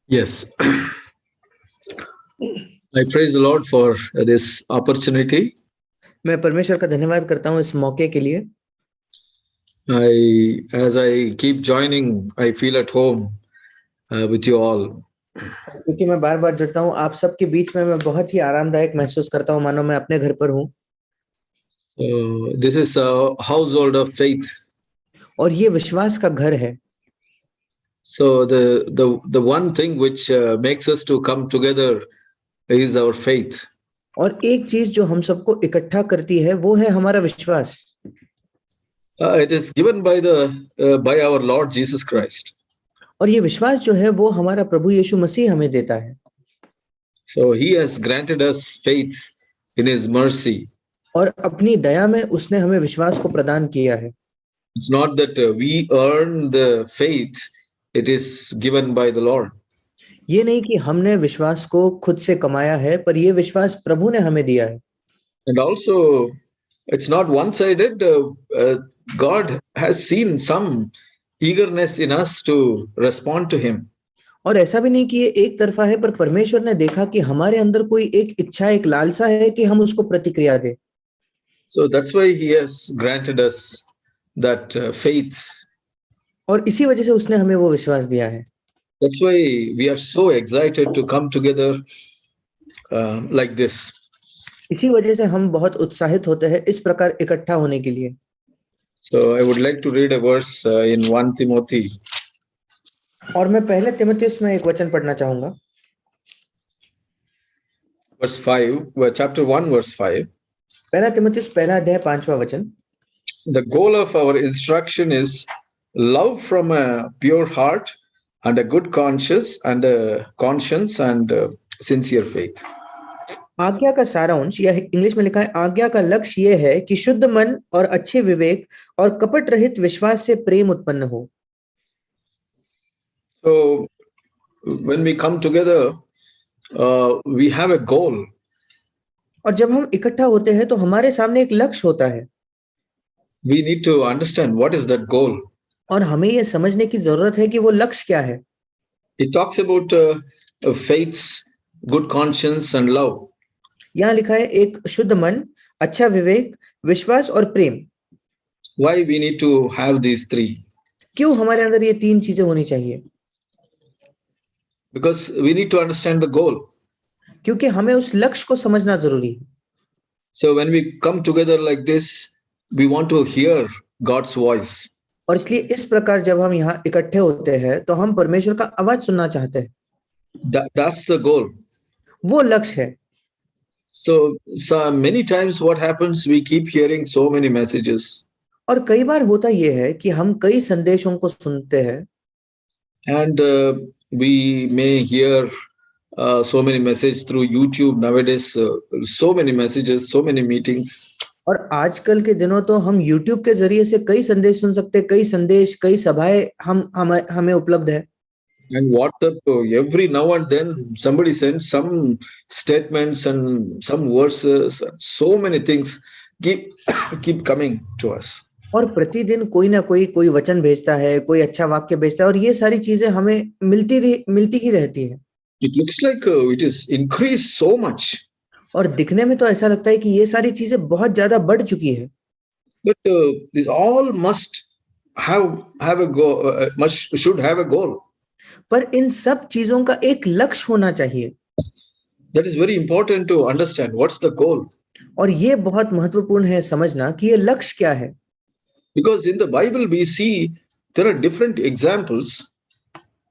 Yes, I praise the Lord for this opportunity. मैं परमेश्वर का धन्यवाद करता हूँ इस मौके के लिए। As I keep joining, I feel at home with you all. क्योंकि मैं बार बार जुड़ता हूँ आप सबके बीच में, मैं बहुत ही आरामदायक महसूस करता हूँ, मानो मैं अपने घर पर हूँ। This is a household of faith. और ये विश्वास का घर है। So the one thing which makes us to come together is our faith. और एक चीज जो हम सबको इकट्ठा करती है वो है हमारा विश्वास। It is given by our Lord Jesus Christ. और ये विश्वास जो है वो हमारा प्रभु यीशु मसीह हमें देता है। So he has granted us faith in his mercy. और अपनी दया में उसने हमें विश्वास को प्रदान किया है। It's not that we earn the faith, it is given by the Lord. ये नहीं कि हमने विश्वास को खुद से कमाया है, पर ये विश्वास प्रभु ने हमें दिया है। And also, it's not one-sided. God has seen some eagerness in us to respond to him. और ऐसा भी नहीं कि ये एक तरफा है, पर परमेश्वर ने देखा कि हमारे अंदर कोई एक इच्छा, एक लालसा है कि हम उसको प्रतिक्रिया दें। So that's why he has granted us that faith. और इसी वजह से उसने हमें वो विश्वास दिया है। That's why we are so excited to come together like this. इसी वजह से हम बहुत उत्साहित होते हैं इस प्रकार इकट्ठा होने के लिए। So I would like to read a verse in 1 Timothy. और मैं पहले तीमुथियुस में एक वचन पढ़ना चाहूंगा। Verse 5, chapter 1, verse 5. पहला तीमुथियुस पहला अध्याय 5वां वचन। The goal of our instruction is love from a pure heart and a good conscience and sincere faith. आज्ञा का सारांश, या इंग्लिश में लिखा है, आज्ञा का लक्ष्य यह है कि शुद्ध मन और अच्छे विवेक और कपट रहित विश्वास से प्रेम उत्पन्न हो। So when we come together, we have a goal. और जब हम इकट्ठा होते हैं तो हमारे सामने एक लक्ष्य होता है। We need to understand what is that goal. और हमें यह समझने की जरूरत है कि वो लक्ष्य क्या है। It talks about faith, good conscience and love. यहाँ लिखा है एक शुद्ध मन, अच्छा विवेक, विश्वास और प्रेम। Why we need to have these three? क्यों हमारे अंदर ये तीन चीजें होनी चाहिए? Because we need to understand the goal. क्योंकि हमें उस लक्ष्य को समझना जरूरी है। So when we come together like this, we want to hear God's voice. और इसलिए इस प्रकार जब हम यहाँ इकट्ठे होते हैं तो हम परमेश्वर का आवाज सुनना चाहते हैं। That's the goal. वो लक्ष्य है। So many times what happens, we keep hearing so many messages. और कई बार होता ये है कि हम कई संदेशों को सुनते हैं। And we may hear so many messages through YouTube nowadays, so many messages, so many meetings. और आजकल के दिनों तो हम YouTube के जरिए से कई संदेश सुन सकते हैं, कई संदेश, कई सभाएं हमें उपलब्ध है। And WhatsApp, every now and then somebody sends some statements and some verses, so many things keep coming to us. और प्रतिदिन कोई ना कोई वचन भेजता है, कोई अच्छा वाक्य भेजता है, और ये सारी चीजें हमें मिलती ही रहती है। It looks like it is increased so much. और दिखने में तो ऐसा लगता है कि ये सारी चीजें बहुत ज्यादा बढ़ चुकी है। But this all must have a goal, should have a goal. पर इन सब चीजों का एक लक्ष्य होना चाहिए। That is very important to understand. What's the goal? और ये बहुत महत्वपूर्ण है समझना कि ये लक्ष्य क्या है। Because in the Bible we see there are different examples.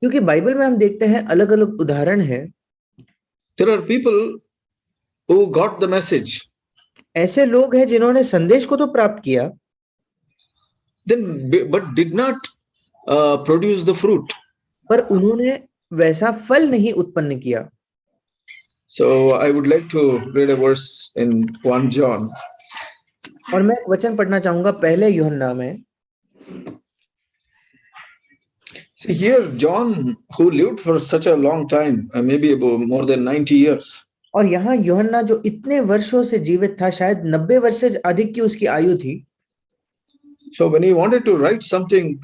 क्योंकि बाइबल में हम देखते हैं अलग अलग उदाहरण है। There are people who got the message. ऐसे लोग हैं जिन्होंने संदेश को तो प्राप्त किया, but did not produce the fruit. पर उन्होंने वैसा फल नहीं उत्पन्न किया। So I would like to read a verse in 1 John. और मैं एक वचन पढ़ना चाहूंगा पहले यूहन्ना में। See here, John, who lived for such a long time, maybe about more than 90 years. और यहाँ यूहन्ना जो इतने वर्षों से जीवित था, शायद 90 वर्ष से अधिक की उसकी आयु थी। So when he wanted to write something,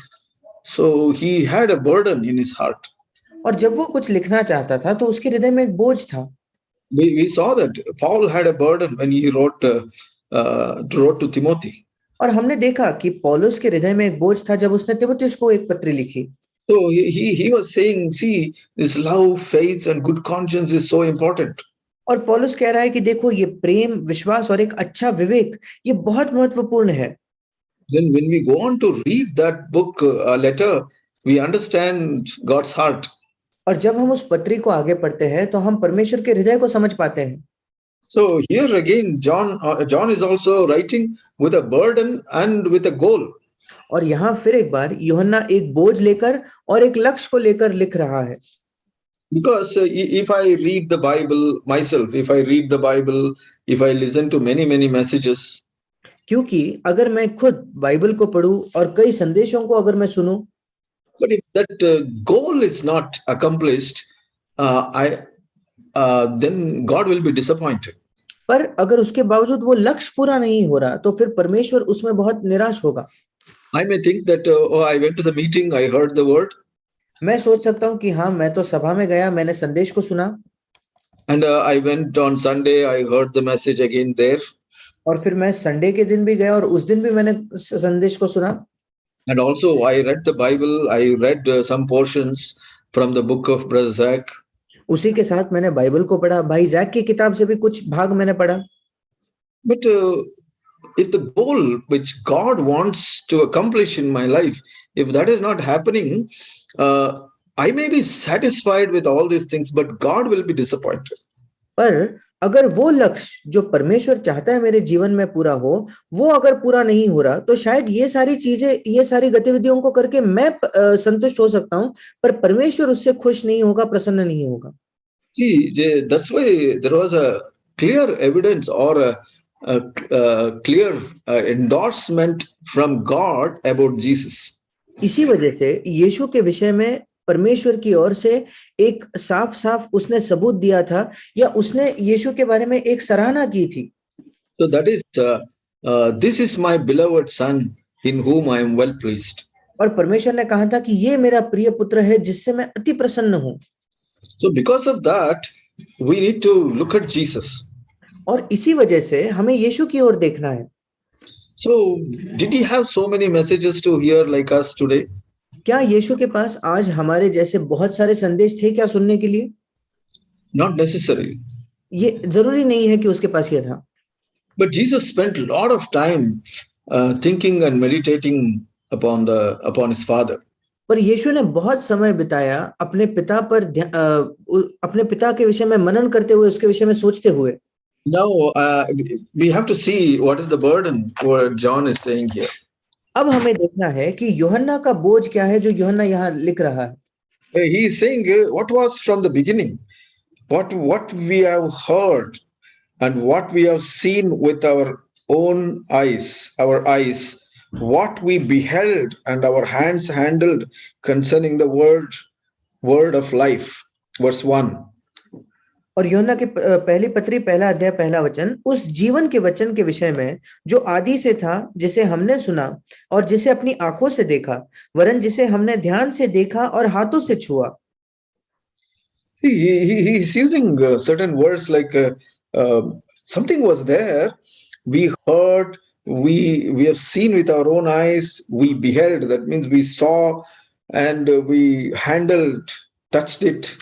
so he had a burden in his heart. और जब वो कुछ लिखना चाहता था तो उसके हृदय में एक बोझ था। We saw that Paul had a burden when he wrote to Timothy. और हमने देखा कि पौलुस के हृदय में एक बोझ था जब उसने तीमुथियुस को एक पत्री लिखी। So he was saying, see, this love, faith, and good conscience is so important. और पौलुस कह रहा है कि देखो ये प्रेम, विश्वास और एक अच्छा विवेक ये बहुत महत्वपूर्ण है। Then when we go on to read that book, letter, we understand God's heart. और जब हम उस पत्री को आगे पढ़ते हैं तो हम परमेश्वर के हृदय को समझ पाते हैं। So here again, John is also writing with a burden and with a goal. और यहाँ फिर एक बार यूहन्ना एक बोझ लेकर और एक लक्ष्य को लेकर लिख रहा है। Because if I read the Bible myself, if I read the Bible, if I listen to many messages, क्योंकि अगर मैं खुद बाइबल को पढूं और कई संदेशों को अगर मैं सुनूं, but if that goal is not accomplished, then God will be disappointed. पर अगर उसके बावजूद वो लक्ष्य पूरा नहीं हो रहा तो फिर परमेश्वर उसमें बहुत निराश होगा। I may think that I went to the meeting, I heard the word, मैं सोच सकता हूँ कि हाँ, मैं तो सभा में गया, मैंने संदेश को सुना and I went on Sunday, I heard the message again there, और फिर मैं संडे के दिन भी गया और उस दिन भी मैंने संदेश को सुना and also I read the Bible, I read some portions from the book of Brother Zach. उसी के साथ मैंने बाइबल को पढ़ा, भाई जैक की किताब से भी कुछ भाग मैंने पढ़ा। But if the goal which God wants to accomplish in my life, if that is not happening, I may be satisfied with all these things, but God will be disappointed. पर अगर वो लक्ष्य जो परमेश्वर चाहता है मेरे जीवन में पूरा हो, वो अगर पूरा नहीं हो रहा तो शायद ये सारी चीजें, ये सारी गतिविधियों को करके मैं संतुष्ट हो सकता हूं, पर परमेश्वर उससे खुश नहीं होगा, प्रसन्न नहीं होगा। See, that's why there was a clear evidence or a clear endorsement from God about Jesus. इसी वजह से यीशु के विषय में परमेश्वर की ओर से एक साफ-साफ उसने सबूत दिया था या उसने यीशु के बारे में एक सराहना की थी। So that is, this is my beloved son in whom I am well pleased. और परमेश्वर ने कहा था कि ये मेरा प्रिय पुत्र है जिससे मैं अति प्रसन्न हूं। So because of that, we need to look at Jesus. और इसी वजह से हमें यीशु की ओर देखना है। So did he have so many messages to hear like us today? क्या यीशु के पास आज हमारे जैसे बहुत सारे संदेश थे क्या सुनने के लिए? Not necessarily. ये जरूरी नहीं है कि उसके पास ये था। But Jesus spent a lot of time thinking and meditating upon his Father. पर यीशु ने बहुत समय बिताया अपने पिता पर अपने पिता के विषय में मनन करते हुए, उसके विषय में सोचते हुए। Now we have to see what is the burden what John is saying here. अब हमें देखना है कि यूहन्ना का बोझ क्या है जो यूहन्ना यहाँ लिख रहा है। He is saying what was from the beginning, what we have heard and what we have seen with our own eyes, what we beheld and our hands handled concerning the word of life. Verse 1. और यूहन्ना की पहली पत्री पहला अध्याय पहला वचन, उस जीवन के वचन के विषय में जो आदि से था, जिसे हमने सुना और जिसे अपनी आंखों से देखा, वरन जिसे हमने ध्यान से देखा और हाथों से छुआ। He is using certain words like something was there, we heard, we have seen with our own eyes, we beheld, that means we saw and we handled, touched it.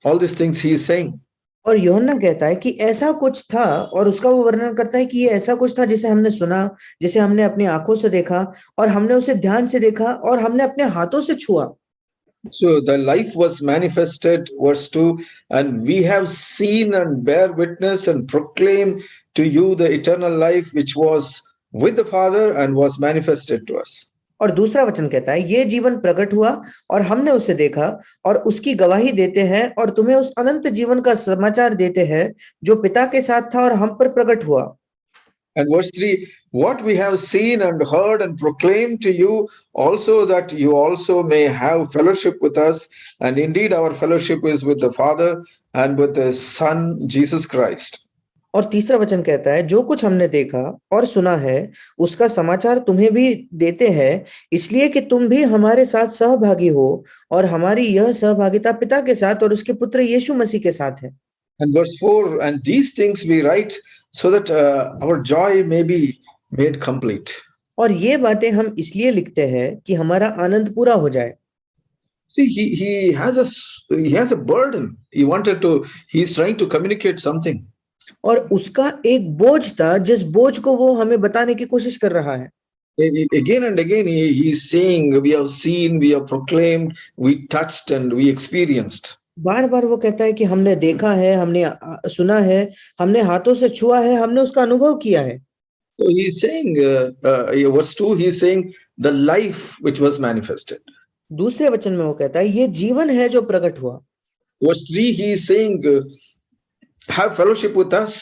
All these things he is saying. और यूहन्ना कहता है कि ऐसा कुछ था और उसका वो वर्णन करता है कि ये ऐसा कुछ था जिसे हमने सुना, जिसे हमने अपनी आंखों से देखा और हमने उसे ध्यान से देखा और हमने अपने हाथों से छुआ। So the life was manifested, verse 2, and we have seen and bear witness and proclaim to you the eternal life which was with the Father and was manifested to us. और दूसरा वचन कहता है, ये जीवन प्रकट हुआ और हमने उसे देखा और उसकी गवाही देते हैं और तुम्हें उस अनंत जीवन का समाचार देते हैं जो पिता के साथ था और हम पर प्रकट हुआ। And verse 3, what we have seen and heard and proclaimed to you also, that you also may have fellowship with us, and indeed our fellowship is with the Father and with the Son Jesus Christ. और तीसरा वचन कहता है, जो कुछ हमने देखा और सुना है उसका समाचार तुम्हें भी देते हैं, इसलिए कि तुम भी हमारे साथ सहभागी हो, और हमारी यह सहभागिता पिता के साथ और उसके पुत्र यीशु मसीह के साथ है। And verse 4, and these things we write so that our joy may be made complete. और ये बातें हम इसलिए लिखते हैं कि हमारा आनंद पूरा हो जाए। See, he has a burden. He's trying to communicate something. और उसका एक बोझ था, जिस बोझ को वो हमें बताने की कोशिश कर रहा है। Again and again, he's saying, we have seen, we have proclaimed, we touched, and we experienced. बार बार वो कहता है कि हमने देखा है, हमने सुना है, हमने हाथों से छुआ है, हमने उसका अनुभव किया है। So he's saying, verse 2, he's saying, the life which was manifested. दूसरे वचन में वो कहता है, ये जीवन है जो प्रकट हुआ। Verse 3, he is saying, have fellowship with us,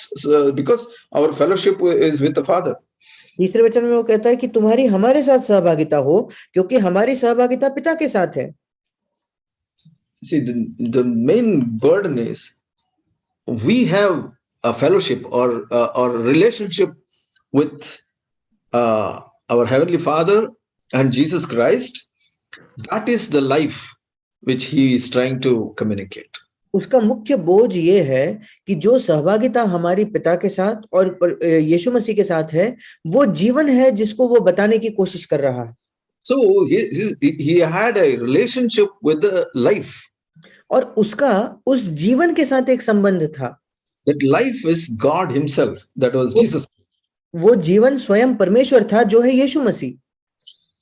because our fellowship is with the Father. तीसरे वचन में वो कहता है कि तुम्हारी हमारे साथ सहभागिता हो, क्योंकि हमारी सहभागिता पिता के साथ है। See, the main burden is we have a fellowship or relationship with our Heavenly Father and Jesus Christ. That is the life which he is trying to communicate. उसका मुख्य बोझ ये है कि जो सहभागिता हमारी पिता के साथ और यीशु मसीह के साथ है, वो जीवन है जिसको वो बताने की कोशिश कर रहा है। So he had a relationship with the life. और उसका उस जीवन के साथ एक संबंध था। That life is God himself. That was Jesus. वो जीवन स्वयं परमेश्वर था, जो है यीशु मसीह।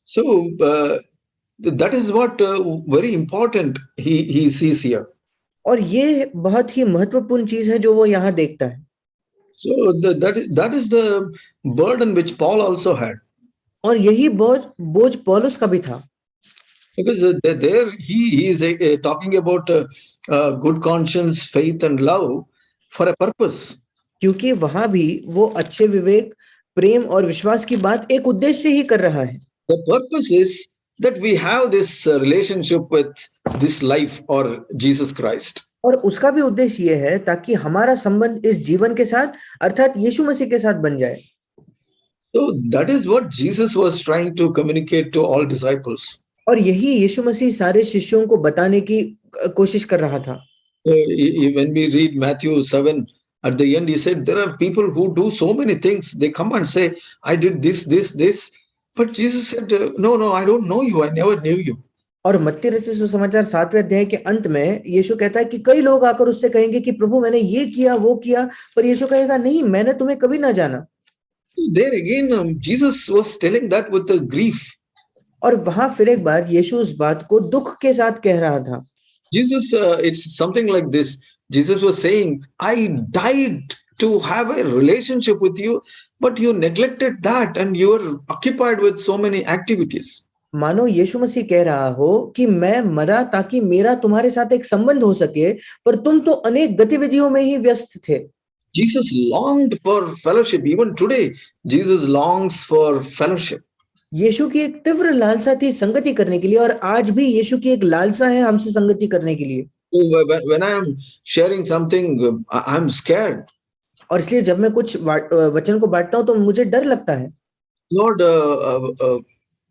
So that is what very important he sees here. और ये बहुत ही महत्वपूर्ण चीज है जो वो यहाँ देखता है। So that is the burden which Paul also had. और यही बोझ पौलुस का भी था। Because there he is talking about good conscience, faith and love for a purpose. क्योंकि वहां भी वो अच्छे विवेक, प्रेम और विश्वास की बात एक उद्देश्य से ही कर रहा है। The purpose is that we have this relationship with this life or Jesus Christ. और उसका भी उद्देश्य ये है ताकि हमारा संबंध इस जीवन के साथ अर्थात यीशु मसीह के साथ बन जाए। So that is what Jesus was trying to communicate to all disciples. और यही यीशु मसीह सारे शिष्यों को बताने की कोशिश कर रहा था। When we read Matthew 7, at the end he said, there are people who do so many things. They come and say, I did this. But Jesus said, no, I don't know you. I never knew you. और मत्ती रचित सुसमाचार 7वें अध्याय के अंत में यीशु कहता है कि कई लोग आकर उससे कहेंगे कि प्रभु मैंने ये किया वो किया, पर यीशु कहेगा नहीं, मैंने तुम्हें कभी ना जाना। There again, Jesus was telling that with the grief. और वहां फिर एक बार यीशु उस बात को दुख के साथ कह रहा था। Jesus, it's something like this. Jesus was saying, I died to have a relationship with you, but you neglected that and you were occupied with so many activities. मानो यीशु मसीह कह रहा हो कि मैं मरा ताकि मेरा तुम्हारे साथ एक संबंध हो सके, पर तुम तो अनेक गतिविधियों में ही व्यस्त थे। Jesus longed for fellowship. Even today, Jesus longs for fellowship. यीशु की एक तीव्र लालसा थी संगति करने के लिए, और आज भी यीशु की एक लालसा है हमसे संगति करने के लिए। When I am sharing something, I'm scared. और इसलिए जब मैं कुछ वचन को बांटता हूं तो मुझे डर लगता है। Lord,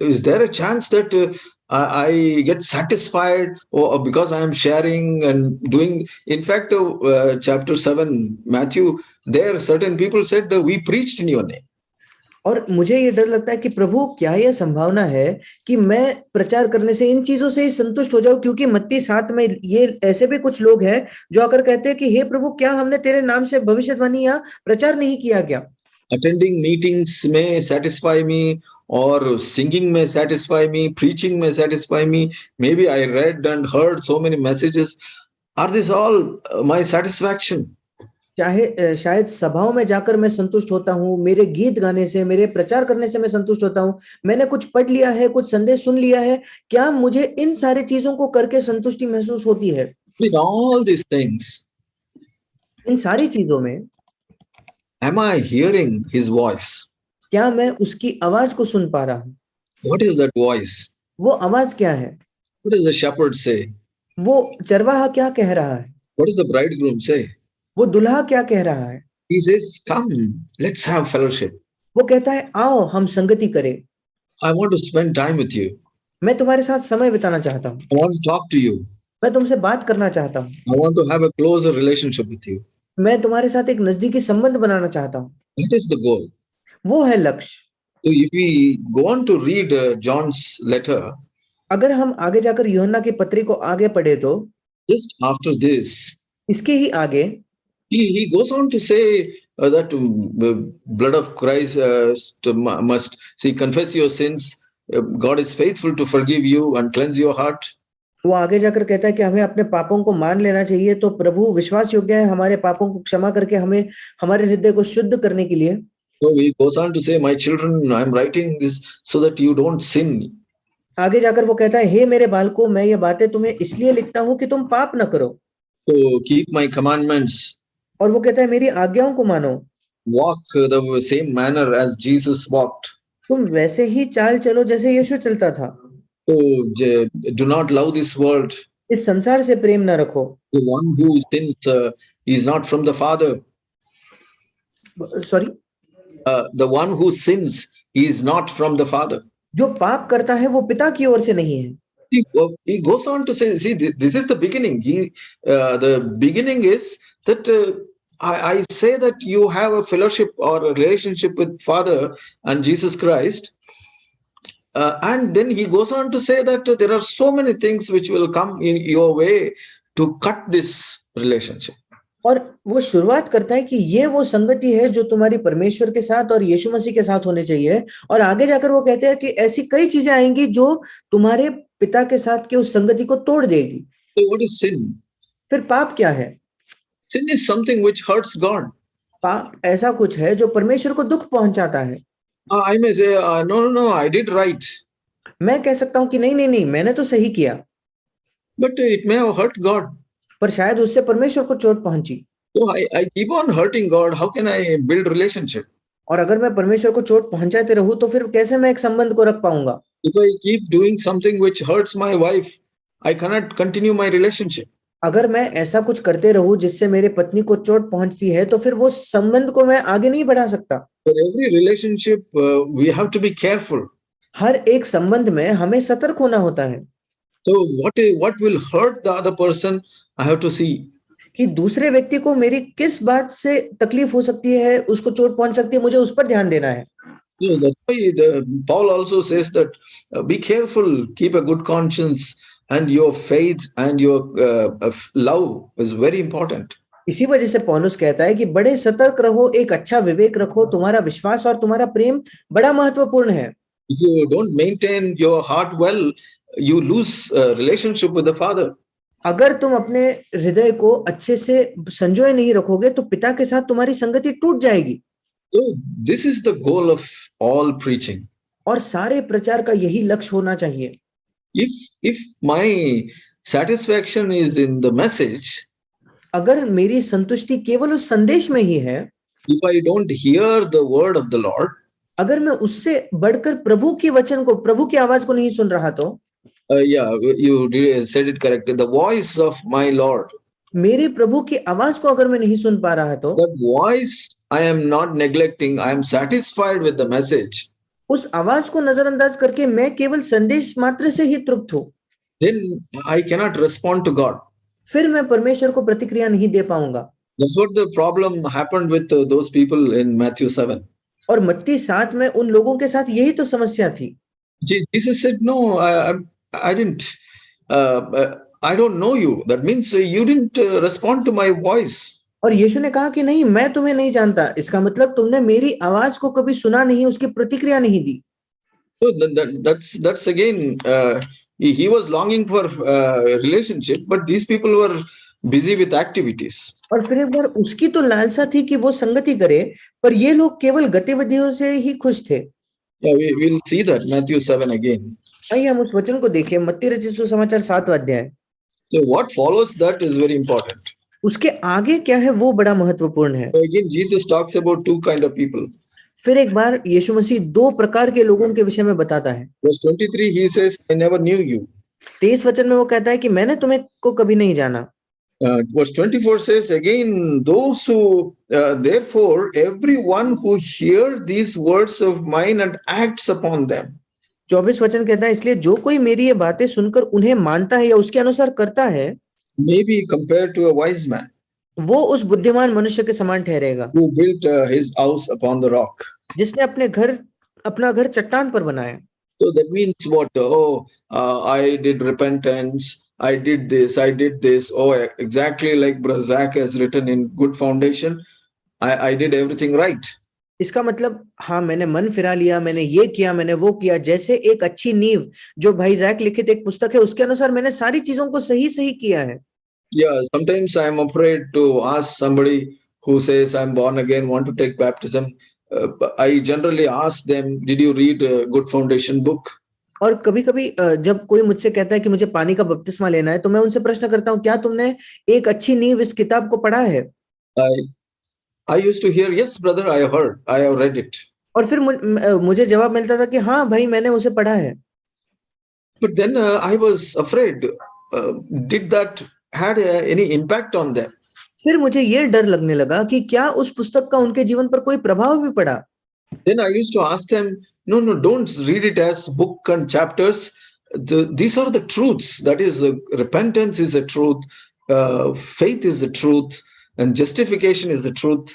is there a chance that I get satisfied because I am sharing and doing? In fact, chapter 7, Matthew, there certain people said, we preached in your name. और मुझे ये डर लगता है कि प्रभु क्या यह संभावना है कि मैं प्रचार करने से इन चीजों से ही संतुष्ट हो जाऊं, क्योंकि मत्ती 7 में ये ऐसे भी कुछ लोग हैं जो आकर कहते हैं कि हे प्रभु, क्या हमने तेरे नाम से भविष्यवाणी या प्रचार नहीं किया क्या? Attending meetings may satisfy me, or singing may satisfy me, preaching may satisfy me. Maybe I read and heard so many messages. Are these all my satisfaction? चाहे शायद सभाओं में जाकर मैं संतुष्ट होता हूँ, मेरे गीत गाने से, मेरे प्रचार करने से मैं संतुष्ट होता हूँ, मैंने कुछ पढ़ लिया है, कुछ संदेश सुन लिया है, क्या मुझे इन सारी चीजों को करके संतुष्टि महसूस होती है? In all these things, इन सारी चीजों में am I hearing his voice? क्या मैं उसकी आवाज को सुन पा रहा हूँ? What is that voice? वो आवाज क्या है? What does the shepherd say? वो चरवाहा क्या कह रहा है? What does the bridegroom say? वो दुल्हा क्या कह रहा है? He says, come, let's have fellowship. वो कहता है आओ हम संगति करें, I want to spend time with you. मैं तुम्हारे साथ समय बिताना चाहता हूँ, I want to talk to you. मैं तुमसे बात करना चाहता हूँ, I want to have a closer relationship with you. मैं तुम्हारे साथ एक नजदीकी संबंध बनाना चाहता हूँ। That is the goal. वो है लक्ष्य। So if we go on to read John's letter, अगर हम आगे जाकर यूहन्ना की पत्री को आगे पढ़े तो just after this, इसके ही आगे he goes on to say that the blood of Christ must see, confess your sins. God is faithful to forgive you and cleanse your heart. वो आगे जाकर कहता है कि हमें अपने पापों को मान लेना चाहिए, तो प्रभु विश्वास योग्य है हमारे पापों को क्षमा करके हमें हमारे हृदय को शुद्ध करने के लिए। So he goes on to say, my children, I am writing this so that you don't sin. आगे जाकर वो कहता है, हे मेरे बालकों, मैं ये बातें तुम्हें इसलिए लिखता हूँ कि तुम पाप न करो। So keep my commandments. और वो कहता है मेरी आज्ञाओं को मानो। Walk the same manner as Jesus walked. तुम वैसे ही चाल चलो जैसे यीशु चलता था। So do not love this world. इस संसार से प्रेम न रखो। The one who sins is not from the Father. Sorry? The one who sins is not from the Father. जो पाप करता है वो पिता की ओर से नहीं है। He goes on to say, see, this is the beginning. The beginning is that I say that you have a fellowship or a relationship with Father and Jesus Christ. And then he goes on to say that there are so many things which will come in your way to cut this relationship. और वो शुरुआत करता है कि ये वो संगति है जो तुम्हारी परमेश्वर के साथ और यीशु मसीह के साथ होने चाहिए, और आगे जाकर वो कहते हैं कि ऐसी कई चीजें आएंगी जो तुम्हारे पिता के साथ की उस संगति को तोड़ देगी। So what is sin? फिर पाप क्या है? Sin is something which hurts God. पाप ऐसा कुछ है जो परमेश्वर को दुख पहुंचाता है। I may say, no, I did right. मैं कह सकता हूँ कि नहीं, मैंने तो सही किया। But it may have hurt God. पर शायद उससे परमेश्वर को चोट पहुंची। So I keep on hurting God. How can I build relationship? और अगर मैं परमेश्वर को चोट पहुंचाते रहूं तो फिर कैसे मैं एक संबंध को रख पाऊंगा? If I keep doing something which hurts my wife, I cannot continue my relationship. अगर मैं ऐसा कुछ करते रहूं जिससे मेरे पत्नी को चोट पहुंचती है तो फिर वो संबंध को मैं आगे नहीं बढ़ा सकता। For every relationship, we have to be careful. हर एक संबंध में हमें सतर्क होना होता है। So what will hurt the other person, I have to see. कि दूसरे व्यक्ति को मेरी किस बात से तकलीफ हो सकती है, उसको चोट पहुंच सकती है, मुझे उस पर ध्यान देना है। So that's why Paul also says that be careful, keep a good conscience, and your faith and your love is very important. इसी वजह से पौलुस कहता है कि बड़े सतर्क रहो, एक अच्छा विवेक रखो, तुम्हारा विश्वास और तुम्हारा प्रेम बड़ा महत्वपूर्ण है। If you don't maintain your heart well, you lose relationship with the Father. अगर तुम अपने हृदय को अच्छे से संजोए नहीं रखोगे तो पिता के साथ तुम्हारी संगति टूट जाएगी। So this is the goal of all preaching. और सारे प्रचार का यही लक्ष्य होना चाहिए। If my satisfaction is in the message, अगर मेरी संतुष्टि केवल उस संदेश में ही है, if I don't hear the word of the Lord, अगर मैं उससे बढ़कर प्रभु की वचन को, प्रभु की आवाज को नहीं सुन रहा तो yeah, you said it correctly. The voice of my Lord. मेरे प्रभु की आवाज को अगर मैं नहीं सुन पा रहा तो That voice I am not neglecting. I am satisfied with the message. उस आवाज को नजरअंदाज करके मैं केवल संदेश मात्र से ही तृप्त हूँ, Then I cannot respond to God. फिर मैं परमेश्वर को प्रतिक्रिया नहीं दे पाऊंगा। That's what the problem happened with those people in Matthew 7. और मत्ती 7 में उन लोगों के साथ यही तो समस्या थी। Jesus said, no, I didn't. I don't know you. That means you didn't respond to my voice. और यीशु ने कहा कि नहीं, मैं तुम्हें नहीं जानता, इसका मतलब तुमने मेरी आवाज को कभी सुना नहीं, उसकी प्रतिक्रिया नहीं दी। So that's again, he was longing for relationship, but these people were busy with activities. और फिर एक बार उसकी तो लालसा थी कि वो संगति करे, पर ये लोग केवल गतिविधियों से ही खुश थे। Yeah, we'll see that Matthew 7 again. आइए हम उस वचन को देखें, मत्ती रचित सुसमाचार 7 अध्याय। So what follows that is very important. उसके आगे क्या है वो बड़ा महत्वपूर्ण है। So again, Jesus talks about two kind of people. फिर एक बार यीशु मसीह दो प्रकार के लोगों के विषय में बताता है। Verse 23, he says, I never knew you. 23 वचन में वो कहता है कि मैंने तुम्हें को कभी नहीं जाना। Verse 24 says again, those who, therefore, everyone who hear these words of mine and acts upon them. 24 वचन कहता है, इसलिए जो कोई मेरी ये बातें सुनकर उन्हें मानता है या उसके अनुसार करता है, may be compared to a wise man वो उस बुद्धिमान मनुष्य के समान ठहरेगा, who built his house upon the rock. जिसने अपना घर चट्टान पर बनाया. So that means what? I did repentance. I did this. Oh, exactly like Brother Zach has written in Good Foundation. I did everything right. इसका मतलब, हाँ, मैंने मन फिरा लिया, मैंने ये किया, मैंने वो किया, जैसे एक अच्छी नींव जो भाई जैक लिखित एक पुस्तक है उसके अनुसार मैंने सारी चीजों को सही किया है. Yeah, sometimes I am afraid to ask somebody who says I'm born again, want to take baptism. I generally ask them, did you read a Good Foundation book? और कभी-कभी जब कोई मुझसे कहता है कि मुझे पानी का बपतिस्मा लेना है, तो मैं उनसे प्रश्न करता हूँ, क्या तुमने एक अच्छी नींव इस किताब को पढ़ा है? I used to hear, yes, brother, I heard, I have read it. और फिर मुझे जवाब मिलता था कि हाँ भाई, मैंने उसे पढ़ा है. But then I was afraid, did that had any impact on them? फिर मुझे ये डर लगने लगा कि क्या उस पुस्तक का उनके जीवन पर कोई प्रभाव भी पड़ा. Then I used to ask them, no, don't read it as book and chapters. These are the truths. That is, repentance is a truth, faith is the truth, and justification is the truth.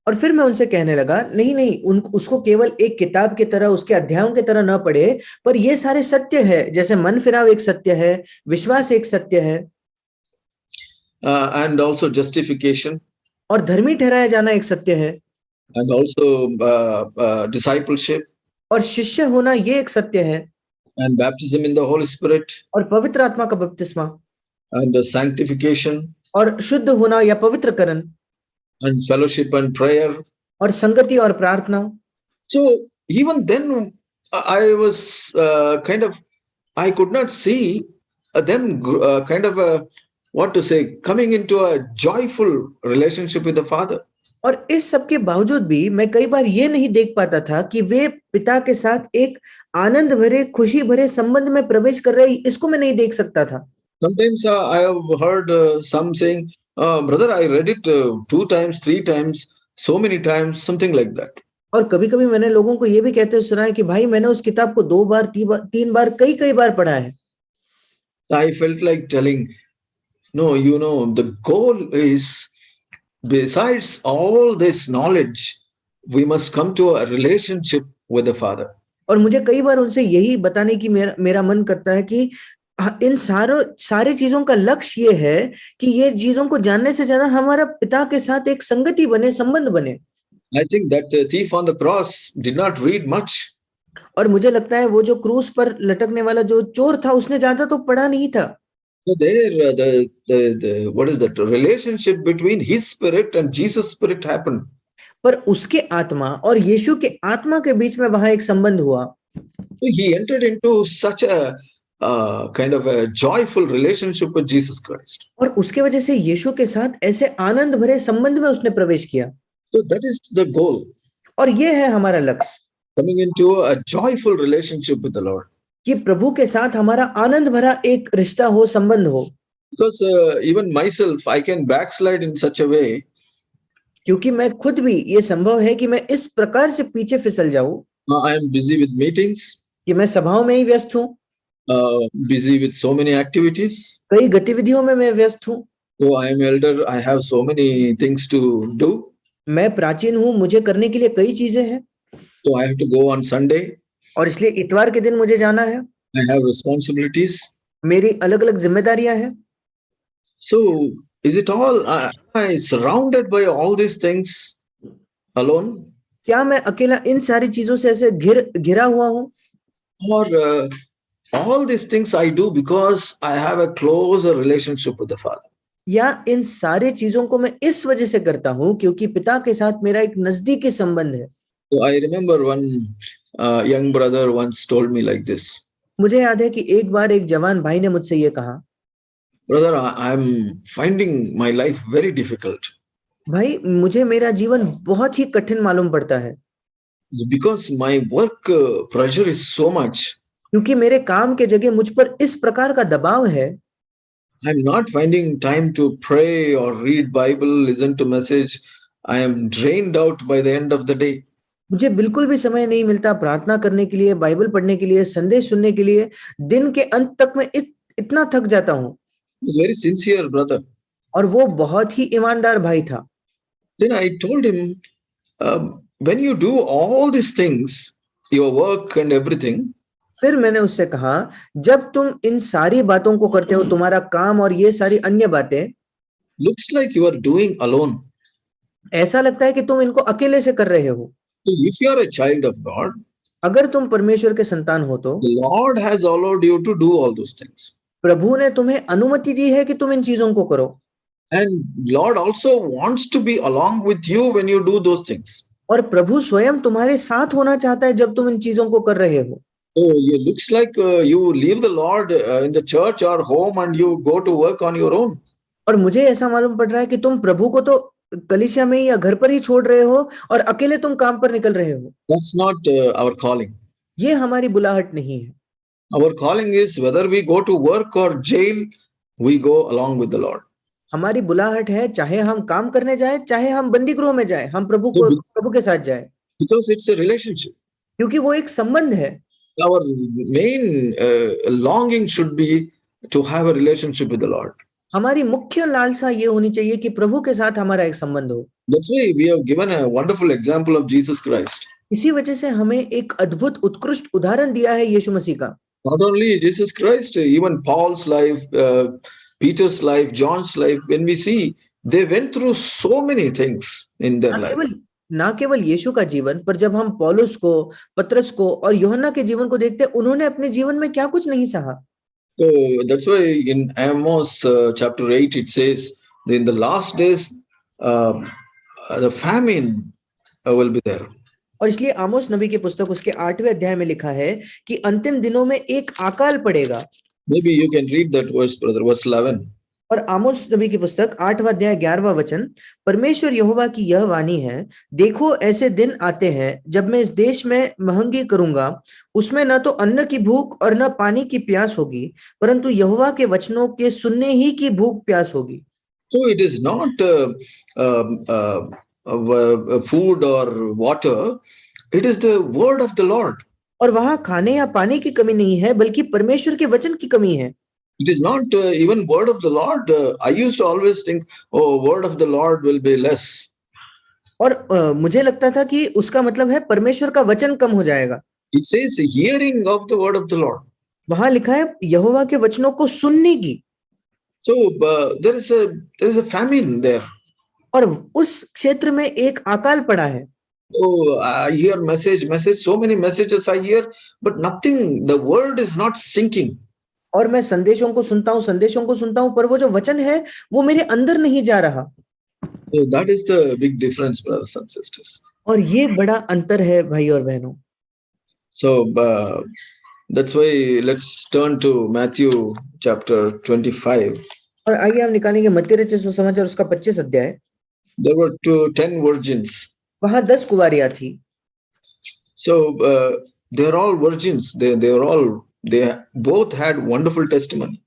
और फिर मैं उनसे कहने लगा, नहीं, उसको केवल एक किताब की तरह, उसके अध्यायों की तरह न पढ़े, पर ये सारे सत्य है, जैसे मन फिराव एक सत्य है, विश्वास एक सत्य है, and also justification, और धर्मी ठहराया जाना एक सत्य है, and also discipleship, और शिष्य होना ये एक सत्य है, and baptism in the Holy Spirit, और पवित्र आत्मा का बपतिस्मा, and sanctification, और शुद्ध होना या पवित्रकरण, and fellowship and prayer, और संगति और प्रार्थना. So even then I was I could not see them coming into a joyful relationship with the Father. और इस सब के बावजूद भी मैं कई बार ये नहीं देख पाता था कि वे पिता के साथ एक आनंद भरे, खुशी भरे संबंध में प्रवेश कर रहे, इसको मैं नहीं देख सकता था. Sometimes I have heard some saying, brother, I read it 2 times, 3 times, so many times, something like that. और कभी-कभी मैंने लोगों को ये भी कहते सुना है कि भाई, मैंने उस किताब को 2 बार, 3 बार, कई बार पढ़ा है. I felt like telling, no, the goal is, besides all this knowledge, we must come to a relationship with the Father. और मुझे कई बार उनसे यही बताने की मेरा मन करता है कि इन सारी चीजों का लक्ष्य ये है कि ये चीजों को जानने से ज्यादा हमारा पिता के साथ एक संगति बने, संबंध बने. I think that thief on the cross did not read much. और मुझे लगता है वो जो क्रूस पर लटकने वाला जो चोर था, उसने ज्यादा तो पढ़ा नहीं था. So there, the what is that relationship between his spirit and Jesus' spirit happened. पर उसके आत्मा और यीशु के आत्मा के बीच में वहां एक संबंध हुआ. So he entered into such a kind of a joyful relationship with Jesus Christ. और उसके वजह से यीशु के साथ ऐसे आनंद भरे संबंध में उसने प्रवेश किया. So that is the goal. और ये है हमारा लक्ष्य. Coming into a joyful relationship with the Lord. कि प्रभु के साथ हमारा आनंद भरा एक रिश्ता हो, संबंध हो. Because even myself, I can backslide in such a way. क्योंकि मैं खुद भी, ये संभव है कि मैं इस प्रकार से पीछे फिसल जाऊं. I am busy with meetings. कि मैं सभाओं में ही व्यस्त हूं. Busy with so many activities. कई गतिविधियों में मैं व्यस्त हूं. So I am elder. I have so many things to do. मैं प्राचीन हूं, मुझे करने के लिए कई चीजें हैं. So I have to go on Sunday. और इसलिए इतवार के दिन मुझे जाना है. I have responsibilities. मेरी अलग-अलग जिम्मेदारियां हैं. So is it all? Am I surrounded by all these things alone? क्या मैं अकेला इन सारी चीजों से ऐसे घिरा हुआ हूं? Or all these things I do because I have a closer relationship with the Father? या इन सारे चीजों को मैं इस वजह से करता हूं क्योंकि पिता के साथ मेरा एक नजदीकी संबंध है. So I remember one young brother once told me like this. मुझे याद है कि एक बार एक जवान भाई ने मुझसे ये कहा, Brother, I'm finding my life very difficult. भाई, मुझे मेरा जीवन बहुत ही कठिन मालूम पड़ता है. Because my work pressure is so much. क्योंकि मेरे काम के जगह मुझ पर इस प्रकार का दबाव है. I'm not finding time to pray or read Bible, listen to message. I am drained out by the end of the day. मुझे बिल्कुल भी समय नहीं मिलता प्रार्थना करने के लिए, बाइबल पढ़ने के लिए, संदेश सुनने के लिए। दिन के अंत तक मैं इतना थक जाता हूँ। He was very sincere brother. और वो बहुत ही ईमानदार भाई था। Then I told him, when you do all these things, your work and everything, फिर मैंने उससे कहा, जब तुम इन सारी बातों को करते हो, तुम्हारा काम और ये सारी अन्य बातें, looks like you are doing alone. ऐसा लगता है कि तुम इनको अकेले से कर रहे हो। So if you are a child of God, अगर तुम परमेश्वर के संतान हो तो the Lord has allowed you to do all those things. प्रभु ने तुम्हें अनुमति दी है कि तुम इन चीजों को करो। And Lord also wants to be along with you when you do those things. और प्रभु स्वयं तुम्हारे साथ होना चाहता है जब तुम इन चीजों को कर रहे हो। So it looks like you leave the Lord in the church or home and you go to work on your own. और मुझे ऐसा मालूम पड़ रहा है कि तुम प्रभु को तो कलीसिया में या घर पर ही छोड़ रहे हो और अकेले तुम काम पर निकल रहे हो। That's not our calling. ये हमारी बुलाहट नहीं है। Our calling is whether we go to work or jail, we go along with the Lord. हमारी बुलाहट है, चाहे हम काम करने जाए, चाहे हम बंदी गृह में जाए, हम प्रभु के साथ जाए। Because it's a relationship. क्योंकि वो एक संबंध है। Our main longing should be to have a relationship with the Lord. हमारी मुख्य लालसा ये होनी चाहिए कि प्रभु के साथ हमारा एक संबंध हो। That's why we have given a wonderful example of Jesus Christ. इसी वजह से हमें एक अद्भुत उत्कृष्ट उदाहरण दिया है यीशु मसीह का। Not only Jesus Christ, even Paul's life, Peter's life, John's life, when we see, they went through so many things in their life. ना केवल यीशु का जीवन, पर जब हम पौलुस को, पतरस को और यूहन्ना के जीवन को देखते हैं, उन्होंने अपने जीवन में क्या कुछ नहीं सहा। So that's why in Amos chapter 8 it says, in the last days, the famine will be there. और इसलिए आमोस नबी की पुस्तक उसके 8वें अध्याय में लिखा है कि अंतिम दिनों में एक अकाल पड़ेगा। Maybe you can read that verse, brother, verse 11. और आमोस नबी की पुस्तक 8वां अध्याय 11वां वचन, परमेश्वर यहोवा की यह वाणी है, देखो ऐसे दिन आते हैं जब मैं इस देश में महंगी करूंगा, उसमें न तो अन्न की भूख और न पानी की प्यास होगी, परंतु यहोवा के वचनों के सुनने ही की भूख प्यास होगी। So it is not food or water, it is the word of the Lord. और वहां खाने या पानी की कमी नहीं है, बल्कि परमेश्वर के वचन की कमी है। It is not even word of the Lord. I used to always think, oh, word of the Lord will be less. और मुझे लगता था कि उसका मतलब है परमेश्वर का वचन कम हो जाएगा। It says hearing of the word of the Lord. वहां लिखा है यहोवा के वचनों को सुनने की। So there is a famine there. और उस क्षेत्र में एक अकाल पड़ा है। Oh, I hear message, so many messages I hear, but nothing, the word is not sinking. और मैं संदेशों को सुनता हूं, पर वो जो वचन है वो मेरे अंदर नहीं जा रहा। So that is the big difference, brothers and sisters. और ये बड़ा अंतर है भाई और बहनों। So that's why let's turn to Matthew chapter 25. और आइए हम निकालेंगे मत्ती रचित सुसमाचार उसका 25 अध्याय। There were 10 virgins. वहां 10 कुंवारियां थी। So they're all virgins. They both had wonderful testimony.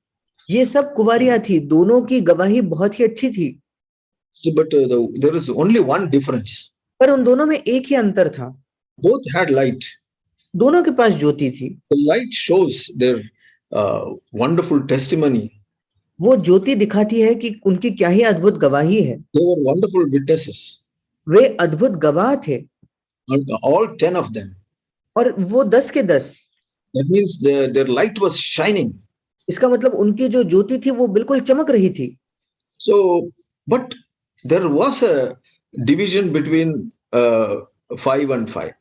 ये सब कुंवारियां थी, दोनों की गवाही बहुत ही अच्छी थी। So, but there is only one difference. पर उन दोनों में एक ही अंतर था। Both had light. दोनों के पास ज्योति थी। The light shows their wonderful testimony. वो ज्योति दिखाती है कि उनकी क्या ही अद्भुत गवाही है। They were wonderful witnesses. वे अद्भुत गवाह थे। All 10 of them. और वो 10 के 10। That means their light was shining. इसका मतलब उनकी जो ज्योति थी वो बिल्कुल चमक रही थी। So, but there was a division between 5 and 5.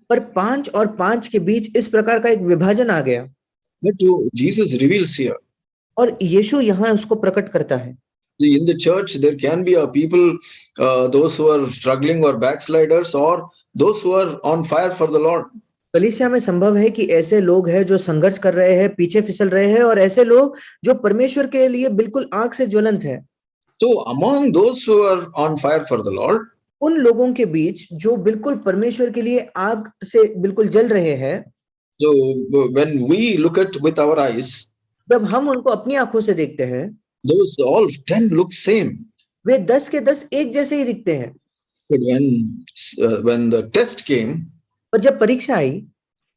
पर 5 और 5 के बीच इस प्रकार का एक विभाजन आ गया। That Jesus reveals here. और यीशु यहाँ उसको प्रकट करता है। In the church, there can be a people, those who are struggling or backsliders, or those who are on fire for the Lord. कलीसिया में संभव है कि ऐसे लोग हैं जो संघर्ष कर रहे हैं, पीछे फिसल रहे हैं, और ऐसे लोग जो परमेश्वर के लिए बिल्कुल आग से ज्वलंत है। So among those who are on fire for the Lord, उन लोगों के बीच जो बिल्कुल परमेश्वर के लिए आग से बिल्कुल जल रहे हैं, so when we look at with our eyes, जब हम उनको अपनी आंखों से देखते हैं, those all 10 look same. वे 10 के 10 एक जैसे ही दिखते हैं। But when the test came, पर जब परीक्षा आई,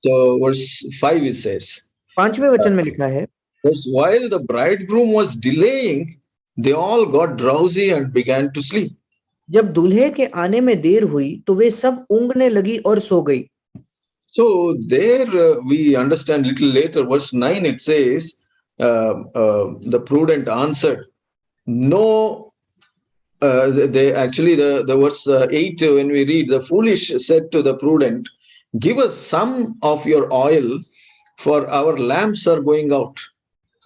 so verse 5 it says, 5वें वचन में लिखा है, "Thus while the bridegroom was delaying, they all got drowsy and began to sleep." जब दूल्हे के आने में देर हुई तो वे सब ऊँघने लगी और सो गई। So there we understand little later, verse 9 it says, the prudent answered, no. They actually the verse 8 when we read, the foolish said to the prudent, give us some of your oil, for our lamps are going out.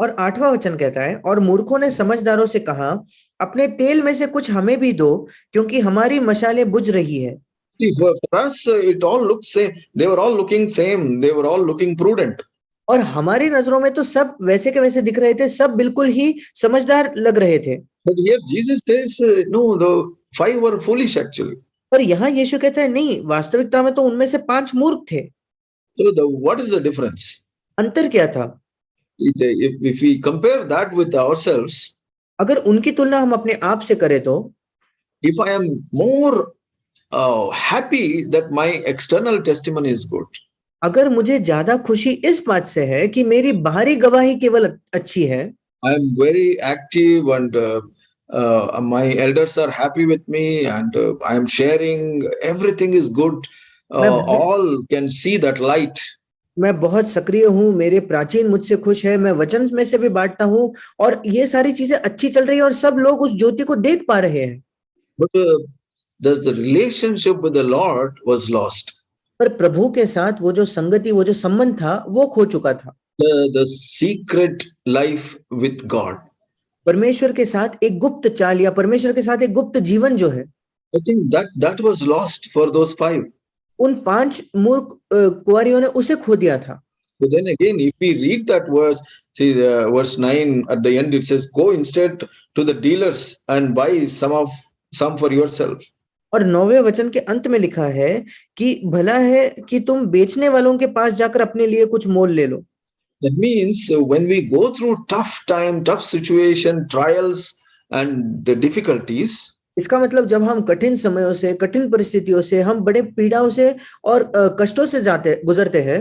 और 8वां वचन कहता है, और मूर्खों ने समझदारों से कहा, अपने तेल में से कुछ हमें भी दो, क्योंकि हमारी मशालें बुझ रही है। See, for us it all looks same. They were all looking same. They were all looking prudent. और हमारी नजरों में तो सब वैसे के वैसे दिख रहे थे, सब बिल्कुल ही समझदार लग रहे थे। But here Jesus says, no, the 5 were foolish actually. पर यहाँ यीशु कहता है, नहीं, वास्तविकता में तो उनमें से 5 मूर्ख थे। So what is the difference? अंतर क्या था? If we compare that with ourselves, अगर उनकी तुलना हम अपने आप से करें तो, if I am more happy that my external testimony is good, अगर मुझे ज्यादा खुशी इस बात से है कि मेरी बाहरी गवाही केवल अच्छी है, I am very active and my elders are happy with me and I am sharing, everything is good, all can see that light. मैं बहुत सक्रिय हूँ, मेरे प्राचीन मुझसे खुश है, मैं वचन में से भी बांटता हूँ और ये सारी चीजें अच्छी चल रही है और सब लोग उस ज्योति को देख पा रहे हैं। But the relationship with the Lord was lost. पर प्रभु के साथ वो जो संगति, वो जो संबंध था, वो खो चुका था। The secret life with God. परमेश्वर के साथ एक गुप्त चाल या परमेश्वर के साथ एक गुप्त जीवन जो है, I think that was lost for those 5. उन 5 मूर्ख कुंवारियों ने उसे खो दिया था। But then again, if we read that verse, see verse 9 at the end, it says, go instead to the dealers and buy some for yourself. और 9वें वचन के अंत में लिखा है कि भला है कि तुम बेचने वालों के पास जाकर अपने लिए कुछ मोल ले लो। That means when we go through tough time, tough situation, trials and the difficulties, इसका मतलब जब हम कठिन समयों से, कठिन परिस्थितियों से, हम बड़े पीड़ाओं से और कष्टों से गुजरते हैं,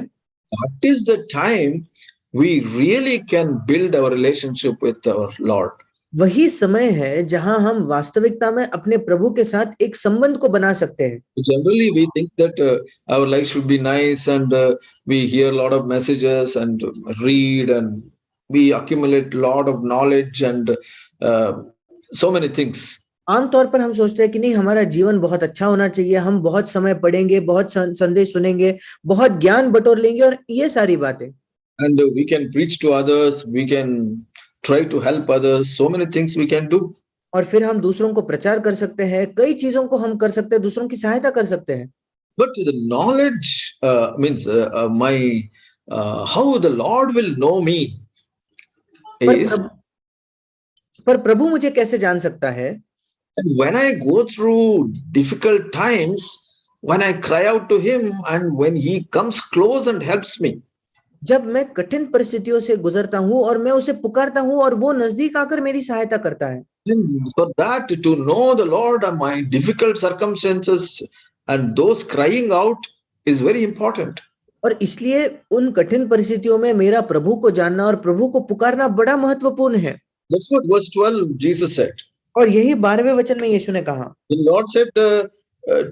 that is the time we really can build our relationship with our Lord. वही समय है जहां हम वास्तविकता में अपने प्रभु के साथ एक संबंध को बना सकते हैं। Generally we think that our life should be nice and we hear a lot of messages and read and we accumulate a lot of knowledge and so many things. आमतौर पर हम सोचते हैं कि नहीं, हमारा जीवन बहुत अच्छा होना चाहिए, हम बहुत समय पढ़ेंगे, बहुत संदेश सुनेंगे, बहुत ज्ञान बटोर लेंगे और ये सारी बातें। And we can preach to others, we can try to help others, so many things we can do. और फिर हम दूसरों को प्रचार कर सकते हैं, कई चीजों को हम कर सकते हैं, दूसरों की सहायता कर सकते हैं। But the knowledge means how the Lord will know me is, पर प्रभु मुझे कैसे जान सकता है? when I go through difficult times, when I cry out to him and when he comes close and helps me. जब मैं कठिन परिस्थितियों से गुजरता हूँ और मैं उसे पुकारता हूँ और वो नजदीक आकर मेरी सहायता करता है। For that, to know the Lord and my difficult circumstances and those crying out is very important. और इसलिए उन कठिन परिस्थितियों में मेरा प्रभु को जानना और प्रभु को पुकारना बड़ा महत्वपूर्ण है। That's what verse 12 Jesus said. और यही 12वें वचन में यीशु ने कहा, The Lord said,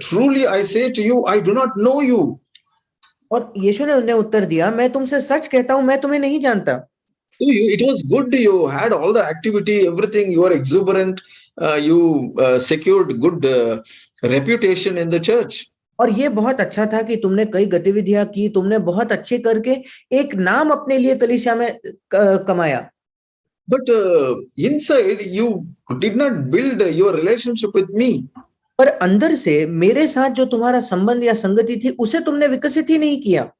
truly I say to you, I do not know you. और यीशु ने उन्हें उत्तर दिया, मैं तुमसे सच कहता हूं, मैं तुम्हें नहीं जानता। It was good, you had all the activity, everything, you were exuberant, you secured good reputation in the church. और ये बहुत अच्छा था कि तुमने कई गतिविधियां की, तुमने बहुत अच्छे करके एक नाम अपने लिए कलीसिया में कमाया। But inside you did not build your relationship with me. पर अंदर से मेरे साथ जो तुम्हारा संबंध या संगति थी, उसे तुमने विकसित ही नहीं किया।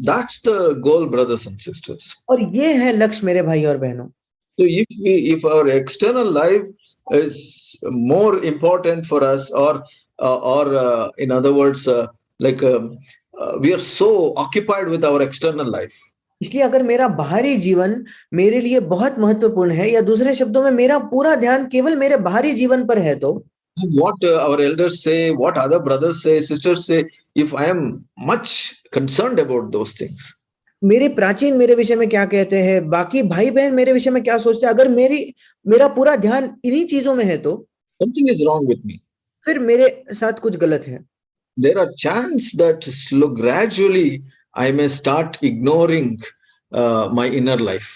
That's the goal, brothers and sisters. और ये है लक्ष्य मेरे भाई और बहनों। So if our external life is more important for us, or in other words, we are so occupied with our external life. इसलिए अगर मेरा बाहरी जीवन मेरे लिए बहुत महत्वपूर्ण है, या दूसरे शब्दों में मेरा पूरा ध्यान केवल मेरे बाहरी जीवन पर है, तो what our elders say, what other brothers say, sisters say, if I am much concerned about those things, मेरे प्राचीन मेरे विषय में क्या कहते हैं, बाकी भाई बहन मेरे विषय में क्या सोचते हैं, अगर मेरा पूरा ध्यान इन्हीं चीजों में है, तो something is wrong with me. फिर मेरे साथ कुछ गलत है। There are chances that gradually I may start ignoring my inner life.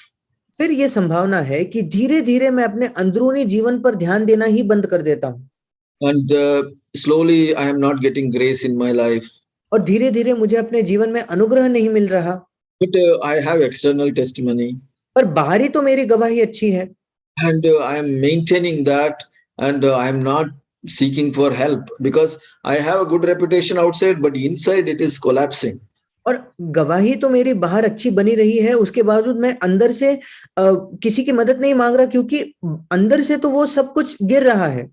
फिर ये संभावना है कि धीरे धीरे मैं अपने अंदरूनी जीवन पर ध्यान देना ही बंद कर देता हूँ, And slowly I am not getting grace in my life. और धीरे धीरे मुझे अपने जीवन में अनुग्रह नहीं मिल रहा। But I have external testimony. पर बाहरी तो मेरी गवाही अच्छी है, And I am maintaining that, and I am not seeking for help because I have a good reputation outside, but inside it is collapsing. और गवाही तो मेरी बाहर अच्छी बनी रही है, उसके बावजूद मैं अंदर से किसी की मदद नहीं मांग रहा, क्योंकि अंदर से तो वो सब कुछ गिर रहा है।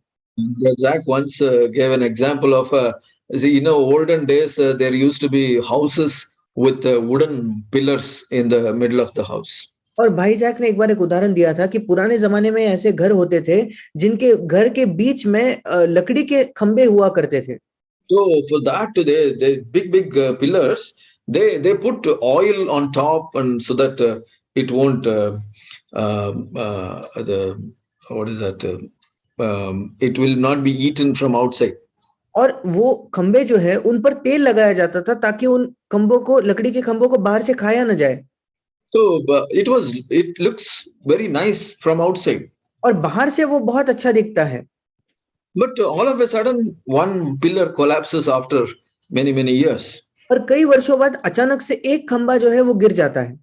Zach once gave an example of olden days there used to be houses with wooden pillars in the middle of the house. और भाई जैक ने एक बार एक उदाहरण दिया था कि पुराने जमाने में ऐसे घर होते थे जिनके घर के बीच में लकड़ी के खंबे हुआ करते थे। So for that, they big pillars, they put oil on top, and so that it won't what is that? It will not be eaten from outside. और वो खंबे जो है उन पर तेल लगाया जाता था ताकि उन खंबों को, लकड़ी के खंबों को बाहर से खाया न जाए। So it looks very nice from outside. और बाहर से वो बहुत अच्छा दिखता है। But all of a sudden one pillar collapses after many years. पर कई वर्षों बाद अचानक से एक खंबा जो है वो गिर जाता है।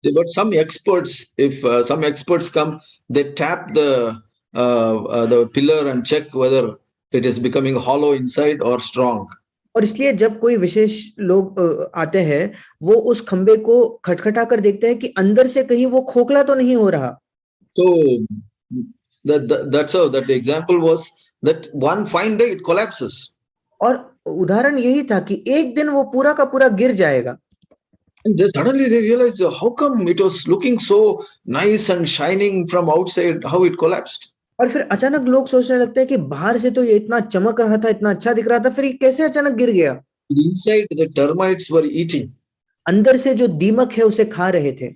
But some experts, if some experts come, they tap the pillar and check whether it is becoming hollow inside or strong. और इसलिए जब कोई विशेष लोग आते हैं, वो उस खंबे को खटखटा कर देखते हैं कि अंदर से कहीं वो खोखला तो नहीं हो रहा। So that's how that example was, that one fine day it collapses. और उदाहरण यही था कि एक दिन वो पूरा का पूरा गिर जाएगा। And then suddenly they realized, how come it was looking so nice and shining from outside, how it collapsed? और फिर अचानक लोग सोचने लगते हैं कि बाहर से तो ये इतना चमक रहा था, इतना अच्छा दिख रहा था, फिर ये कैसे अचानक गिर गया? Inside the termites were eating. अंदर से जो दीमक है उसे खा रहे थे।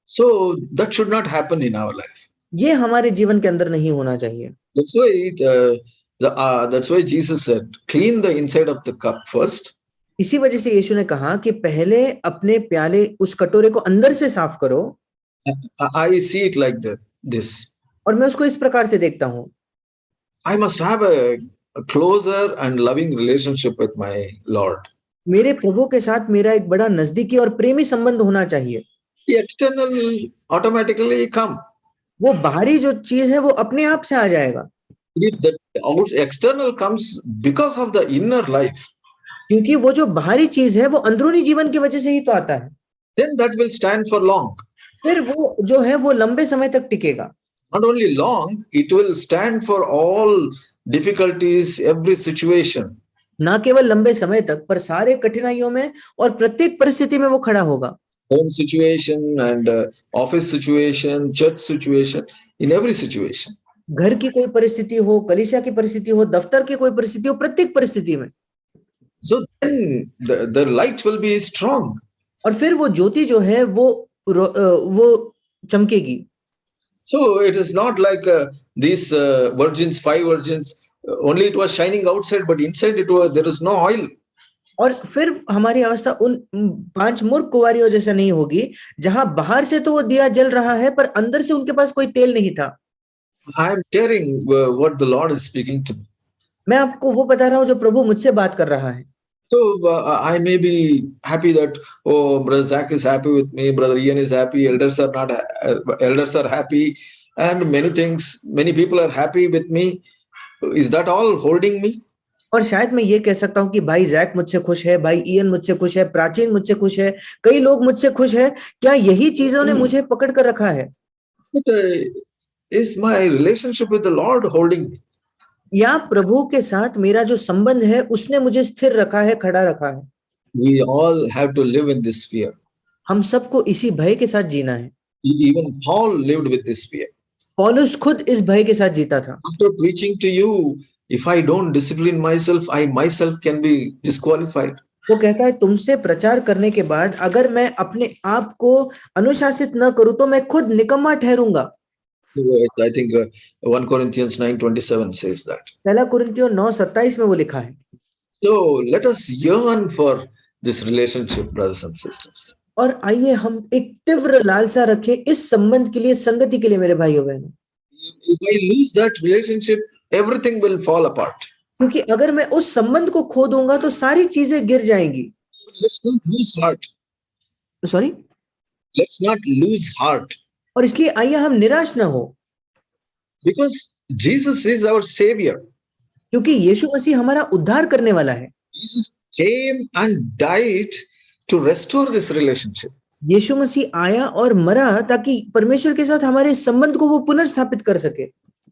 So that should not happen in our life. ये हमारे जीवन के अंदर नहीं होना चाहिए। That's why Jesus said, clean the inside of the cup first. इसी वजह से यीशु ने कहा कि पहले अपने प्याले, उस कटोरे को अंदर से साफ करो। I see it like this. और मैं उसको इस प्रकार से देखता हूँ, I must have a closer and loving relationship with my Lord. मेरे प्रभु के साथ मेरा एक बड़ा नजदीकी और प्रेमी संबंध होना चाहिए। The external automatically come. वो बाहरी जो चीज है वो अपने आप से आ जाएगा। If the external comes because of the inner life, क्योंकि वो जो बाहरी चीज है वो अंदरूनी जीवन की वजह से ही तो आता है। then that will stand for long. फिर वो जो है वो लंबे समय तक टिकेगा। Not only long, it will stand for all difficulties, every situation. ना केवल लंबे समय तक, पर सारे कठिनाइयों में और प्रत्येक परिस्थिति में वो खड़ा होगा। Home situation and office situation, church situation, in every situation. घर की कोई परिस्थिति हो, कलीसिया की परिस्थिति हो, दफ्तर की कोई परिस्थिति हो, प्रत्येक परिस्थिति में। So then the light will be strong. और फिर वो ज्योति जो है वो चमकेगी। So it is not like these virgins, 5 virgins, only it was shining outside, but inside there is no oil. और फिर हमारी अवस्था उन 5 मूर्ख कुंवारियों जैसा नहीं होगी, जहां बाहर से तो वो दिया जल रहा है पर अंदर से उनके पास कोई तेल नहीं था। I am sharing what the Lord is speaking to me. मैं आपको वो बता रहा हूँ जो प्रभु मुझसे बात कर रहा है। So I may be happy that, oh, Brother Zach is happy with me, Brother Ian is happy, elders are happy, and many things, many people are happy with me. Is that all holding me? और शायद मैं ये कह सकता हूँ कि भाई Jack मुझसे खुश है, भाई इयन मुझसे खुश है, प्राचीन मुझसे खुश है, कई लोग मुझसे खुश है। क्या यही चीजों ने मुझे पकड़ कर रखा है? But, is my relationship with the Lord holding me? या प्रभु के साथ मेरा जो संबंध है उसने मुझे स्थिर रखा है, खड़ा रखा है? We all have to live in this fear. हम सबको इसी भय के साथ जीना है। Even Paul lived with this fear. पौलुस खुद इस भय के साथ जीता था। After preaching to you, if I don't discipline myself, I myself can be disqualified. वो कहता है तुमसे प्रचार करने के बाद अगर मैं अपने आप को अनुशासित न करूं तो मैं खुद निकम्मा ठहरूंगा। I think 1 Corinthians 9:27 says that. पहला कुरिन्थियों 9:27 में वो लिखा है। So let us yearn for this relationship, brothers and sisters. और आइए हम एक तीव्र लालसा रखें इस संबंध के लिए, संगति के लिए मेरे भाइयों बहनों। If I lose that relationship, everything will fall apart. क्योंकि अगर मैं उस संबंध को खो दूंगा तो सारी चीजें गिर जाएंगी। Let's not lose heart. Sorry. Let's not lose heart. और इसलिए आइए हम निराश ना हो, Because Jesus is our savior. क्योंकि यीशु मसीह हमारा उद्धार करने वाला है। Jesus came and died to restore this relationship. यीशु मसीह आया और मरा ताकि परमेश्वर के साथ हमारे संबंध को वो पुनर्स्थापित कर सके।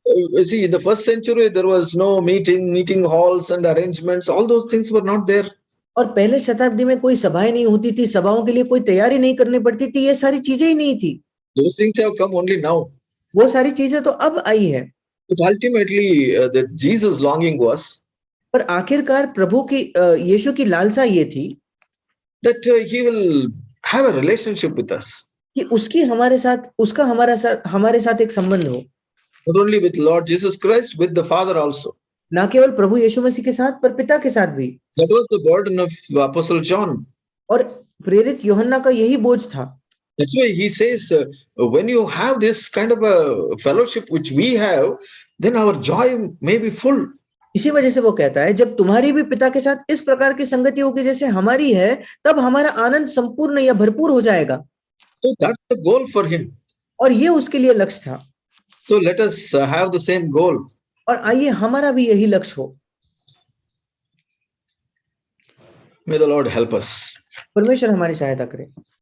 You see, in the first century, there was no meeting halls and arrangements. All those things were not there. और पहले शताब्दी में कोई सभाएं नहीं होती थी, सभाओं के लिए कोई तैयारी नहीं करनी पड़ती थी, ये सारी चीजें ही नहीं थी। Those things have come only now. वो सारी चीजें तो अब आई है। But ultimately, the Jesus longing was पर आखिरकार प्रभु की यीशु की लालसा ये थी that he will have a relationship with us. कि उसका हमारे साथ एक संबंध हो। Not only with Lord Jesus Christ, with the Father also. ना केवल प्रभु यीशु मसीह के साथ पर पिता के साथ भी। That was the burden of Apostle John. और प्रेरित यूहन्ना का यही बोझ था। That's why he says, when you have this kind of a fellowship which we have, then our joy may be full. इसी वजह से वो कहता है जब तुम्हारी भी पिता के साथ इस प्रकार की संगति होगी जैसे हमारी है, तब हमारा आनंद संपूर्ण या भरपूर हो जाएगा। So that's the goal for him. और ये उसके लिए लक्ष्य था। So let us have the same goal. और आइए हमारा भी यही लक्ष्य हो। May the Lord help us. परमेश्वर हमारी सहायता करे।